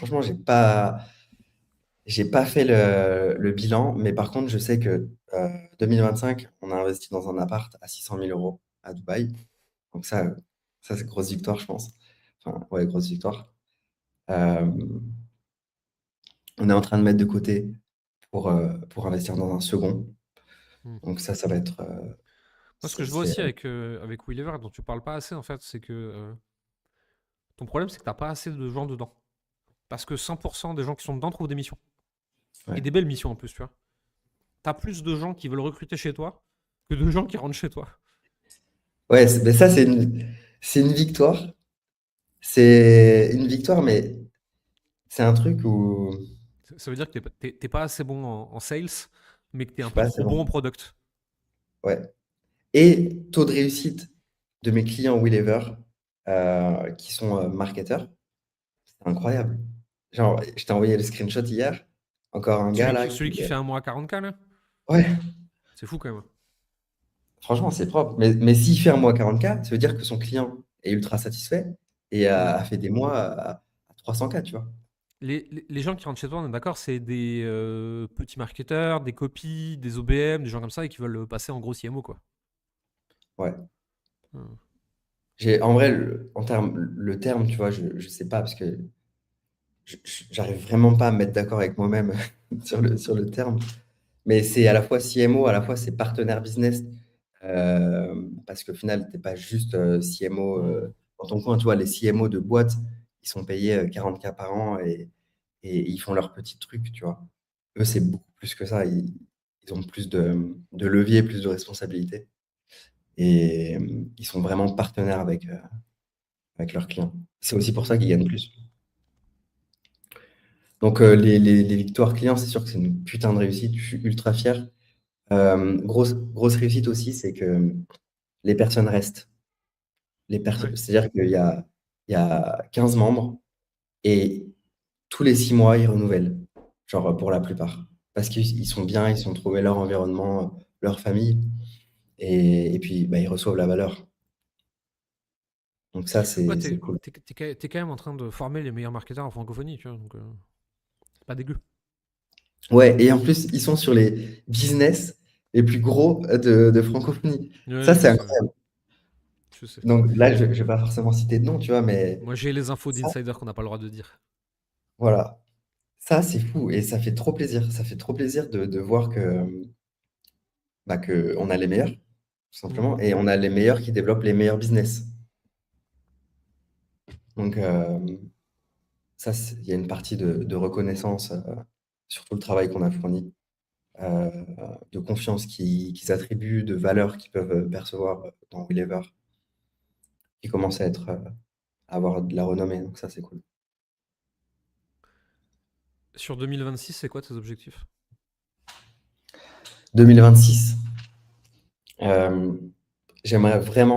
Franchement, j'ai pas fait le bilan, mais par contre, je sais que 2025, on a investi dans un appart à 600 000 euros à Dubaï. Donc ça c'est grosse victoire, je pense. Enfin, ouais, grosse victoire. Euh, on est en train de mettre de côté pour investir dans un second. Hmm. Donc ça va être. Moi, ce que C'est, je vois c'est- aussi avec Wheelever, dont tu parles pas assez, en fait, c'est que ton problème, c'est que t'as pas assez de gens dedans. Parce que 100% des gens qui sont dedans trouvent des missions. Et ouais. des belles missions en plus, tu vois. T'as plus de gens qui veulent recruter chez toi que de gens qui rentrent chez toi. Ouais, mais ça, c'est une victoire. C'est une victoire, mais c'est un truc où Ça veut dire que t'es pas assez bon en sales, mais que t'es je un suis peu pas assez trop bon bon. en product. Ouais. Et taux de réussite de mes clients Wheelever qui sont marketeurs, c'est incroyable. Genre, je t'ai envoyé le screenshot hier. Encore un gars Celui là qui, qui. celui qui fait un mois à 40K, là, Ouais, c'est fou quand même. franchement, c'est propre. Mais s'il fait un mois 40K, ça veut dire que son client est ultra satisfait et Hmm. a fait des mois à 300K, tu vois. Les gens qui rentrent chez toi, on est d'accord, c'est des petits marketeurs, des copies, des OBM, des gens comme ça, et qui veulent passer en gros CMO, quoi. Ouais. Hmm. En vrai, le terme, tu vois, je sais pas parce que j'arrive vraiment pas à me mettre d'accord avec moi-même sur le terme. Mais c'est à la fois CMO, à la fois c'est partenaire business. Parce qu'au final, tu n'es pas juste CMO Hmm. dans ton coin. Tu vois, les CMO de boîtes, ils sont payés 40K par an et ils font leur petit truc, tu vois. Eux, c'est beaucoup plus que ça. Ils ont plus de levier, plus de responsabilités. Et ils sont vraiment partenaires avec leurs clients. C'est aussi pour ça qu'ils gagnent plus. Donc, les victoires clients, c'est sûr que c'est une putain de réussite. Je suis ultra fier. Grosse réussite aussi, c'est que les personnes restent. Ouais. C'est-à-dire il y a 15 membres et tous les 6 mois, ils renouvellent, genre pour la plupart. Parce qu'ils sont bien, ils ont trouvé leur environnement, leur famille et puis bah, ils reçoivent la valeur. Donc ça, Ouais, c'est cool. t'es quand même en train de former les meilleurs marketeurs en francophonie, tu vois, donc c'est pas dégueu. Ouais, et en plus, ils sont sur les business les plus gros de francophonie. Ouais, Ça, je c'est sais, incroyable. je sais. Donc là, je ne vais pas forcément citer de nom, tu vois, mais Moi, j'ai les infos ça, d'insider qu'on n'a pas le droit de dire. voilà. Ça, c'est fou et ça fait trop plaisir. Ça fait trop plaisir de voir bah, que on a les meilleurs, tout Hmm. simplement, et on a les meilleurs qui développent les meilleurs business. Donc, ça, il y a une partie de reconnaissance sur tout le travail qu'on a fourni, euh, de confiance qu'ils attribuent, de valeur qu'ils peuvent percevoir dans Wheelever, qui commence à avoir de la renommée. Donc ça, c'est cool. Sur 2026, c'est quoi tes objectifs? 2026, j'aimerais vraiment